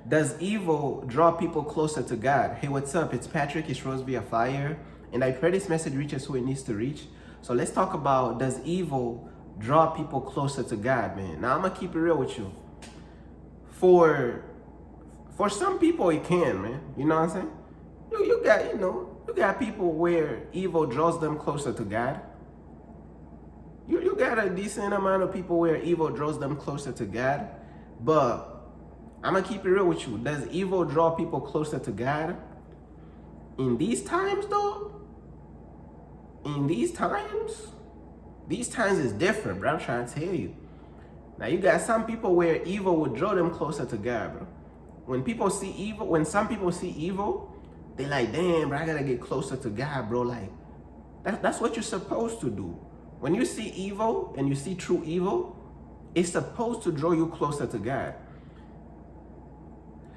Does evil draw people closer to God? Hey, what's up? It's Patrick. It's Rose via Fire. And I pray this message reaches who it needs to reach. So let's talk about, does evil draw people closer to God, man? Now, I'm going to keep it real with you. For some people, it can, man. You know what I'm saying? You got people where evil draws them closer to God. You got a decent amount of people where evil draws them closer to God. But I'm going to keep it real with you. Does evil draw people closer to God? In these times, though, these times is different, bro. I'm trying to tell you. Now, you got some people where evil would draw them closer to God, bro. When some people see evil, they like, damn, bro, I got to get closer to God, bro. Like, that's what you're supposed to do. When you see evil and you see true evil, it's supposed to draw you closer to God.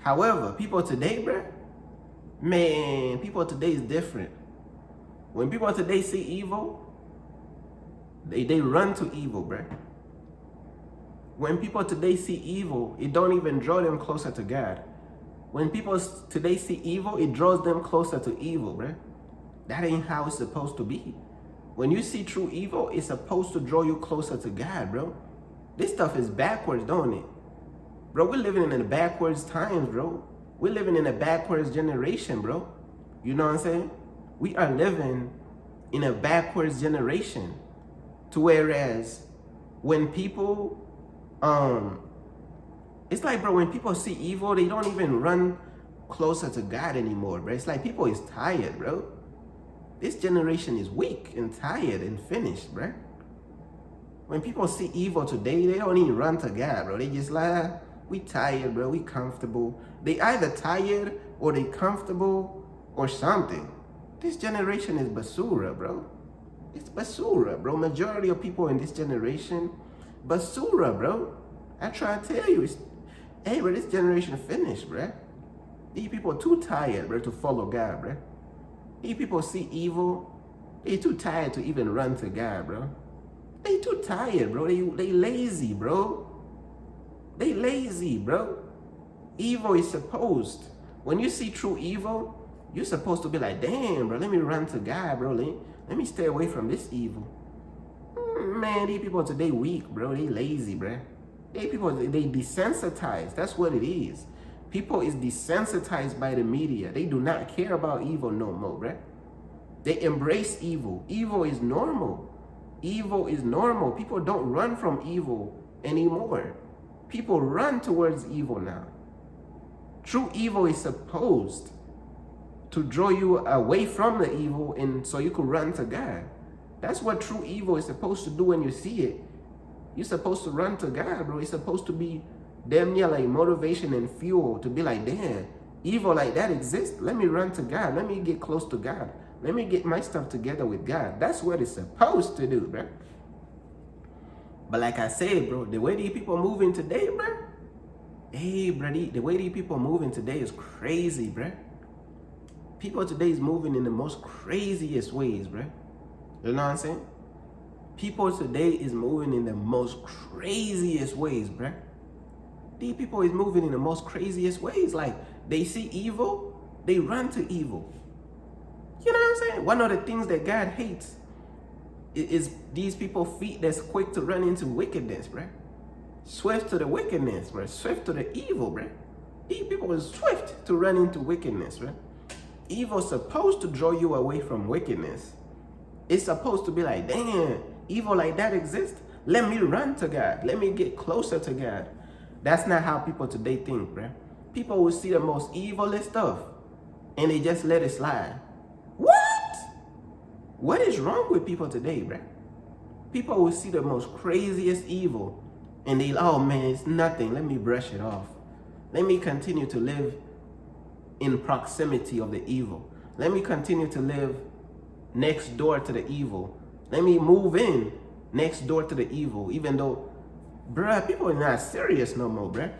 However, people today, bro, man, people today is different. When people today see evil, they run to evil, bro. When people today see evil, it don't even draw them closer to God. When people today see evil, it draws them closer to evil, bro. That ain't how it's supposed to be. When you see true evil, it's supposed to draw you closer to God, bro. This stuff is backwards, don't it? Bro, we're living in the backwards times, bro. We're living in a backwards generation, bro. You know what I'm saying? We are living in a backwards generation. To whereas when people, it's like, bro, when people see evil, they don't even run closer to God anymore, bro. It's like people is tired, bro. This generation is weak and tired and finished, bro. When people see evil today, they don't even run to God, bro. They just like, we tired, bro. We comfortable. They either tired or they comfortable or something. This generation is basura, bro. It's basura, bro. Majority of people in this generation, basura, bro. I try to tell you, hey, bro, this generation finished, bro. These people are too tired, bro, to follow God, bro. These people see evil. They too tired to even run to God, bro. They too tired, bro. They lazy, bro. They lazy, bro. Evil is supposed. When you see true evil, you're supposed to be like, damn, bro, let me run to God, bro. Let me stay away from this evil. Man, these people today weak, bro. They lazy, bro. They desensitized. That's what it is. People is desensitized by the media. They do not care about evil no more, bro. They embrace evil. Evil is normal. Evil is normal. People don't run from evil anymore. People run towards evil now. True evil is supposed to draw you away from the evil and so you could run to God. That's what true evil is supposed to do when you see it. You're supposed to run to God, bro. It's supposed to be damn near like motivation and fuel to be like, damn, evil like that exists. Let me run to God. Let me get close to God. Let me get my stuff together with God. That's what it's supposed to do, bro. But like I said, bro, the way these people moving today, bro, hey, bro, the way these people moving today is crazy, bro. People today is moving in the most craziest ways, bro. You know what I'm saying? People today is moving in the most craziest ways, bro. These people is moving in the most craziest ways. Like, they see evil, they run to evil. You know what I'm saying? One of the things that God hates is these people feet that's quick to run into wickedness, bro. Swift to the wickedness, bro. Swift to the evil, bro. These people are swift to run into wickedness, bro. Evil's supposed to draw you away from wickedness. It's supposed to be like, damn, evil like that exists. Let me run to God. Let me get closer to God. That's not how people today think, bro. People will see the most evilest stuff and they just let it slide. What? What is wrong with people today, bro? People will see the most craziest evil and they, oh man, it's nothing. Let me brush it off. Let me continue to live in proximity of the evil. Let me continue to live next door to the evil. Let me move in next door to the evil, even though, bruh, people are not serious no more, bruh.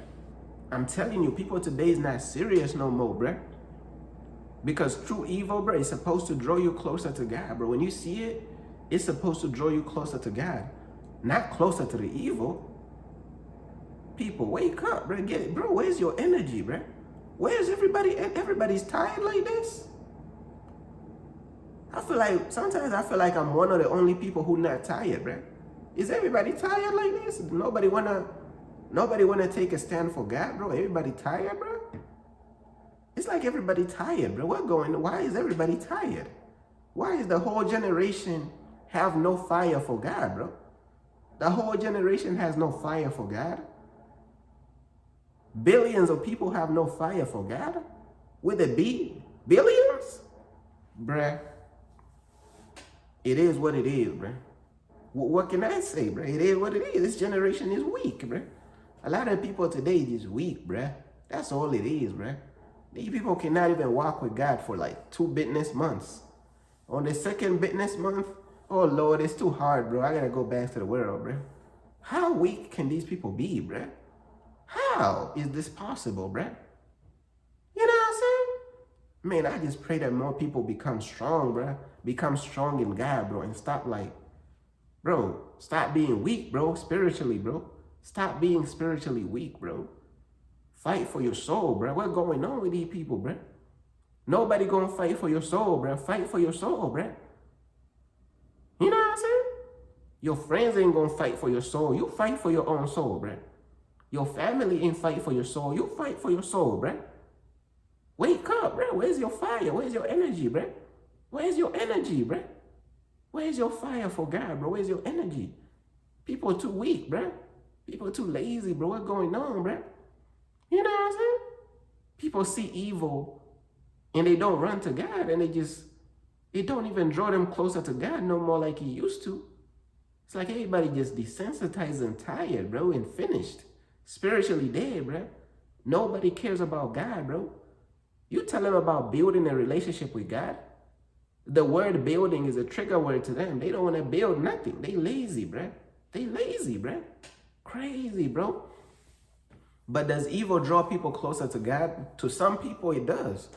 I'm telling you, people today is not serious no more, bruh. Because true evil, bruh, is supposed to draw you closer to God, bro. When you see it, it's supposed to draw you closer to God, not closer to the evil. People, wake up, bro. Get it, bro. Where's your energy, bro? Where's everybody? Everybody's tired like this. Sometimes I feel like I'm one of the only people who not tired, bro. Is everybody tired like this? Nobody wanna take a stand for God, bro. Everybody tired, bro. It's like everybody tired, bro. Why is everybody tired? Why is the whole generation have no fire for God, bro? The whole generation has no fire for God. Billions of people have no fire for God. Would it be billions? Bruh, it is what it is, bruh. What can I say, bruh? It is what it is. This generation is weak, bruh. A lot of people today is weak, bruh. That's all it is, bruh. These people cannot even walk with God for like 2 business months. On the 2nd business month, oh Lord, it's too hard, bro. I gotta go back to the world, bruh. How weak can these people be, bruh? How is this possible, bruh? You know what I'm saying? Man, I just pray that more people become strong, bruh. Become strong in God, bro. And stop stop being weak, bro. Spiritually, bro. Stop being spiritually weak, bro. Fight for your soul, bro. What's going on with these people, bro? Nobody gonna fight for your soul, bro. Fight for your soul, bro. You know what I'm saying? Your friends ain't gonna fight for your soul. You fight for your own soul, bro. Your family ain't fight for your soul. You fight for your soul, bruh. Wake up, bruh. Where's your fire? Where's your energy, bruh? Where's your energy, bruh? Where's your fire for God, bro? Where's your energy? People are too weak, bruh. People are too lazy, bro. What's going on, bruh? You know what I'm saying? People see evil and they don't run to God, and it don't even draw them closer to God no more like he used to. It's like everybody just desensitized and tired, bro, and finished. Spiritually dead, bro. Nobody cares about God, bro. You tell them about building a relationship with God. The word building is a trigger word to them. They don't want to build nothing. They lazy, bro. They lazy, bro. Crazy, bro. But does evil draw people closer to God? To some people, it does.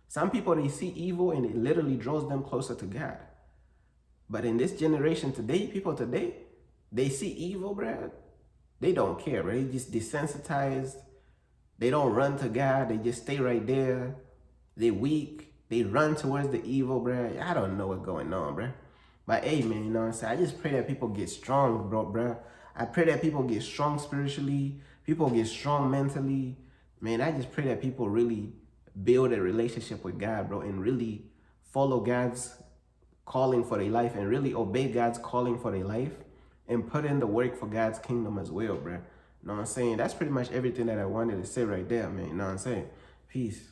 Some people, they see evil and it literally draws them closer to God. But in this generation today, people today, they see evil, bro. They don't care, bro. They just desensitized. They don't run to God. They just stay right there. They weak. They run towards the evil, bro. I don't know what's going on, bro. But hey, man, you know what I'm saying? I just pray that people get strong, bro. I pray that people get strong spiritually. People get strong mentally. Man, I just pray that people really build a relationship with God, bro, and really follow God's calling for their life and really obey God's calling for their life and put in the work for God's kingdom as well, bro. You know what I'm saying? That's pretty much everything that I wanted to say right there, man. You know what I'm saying? Peace.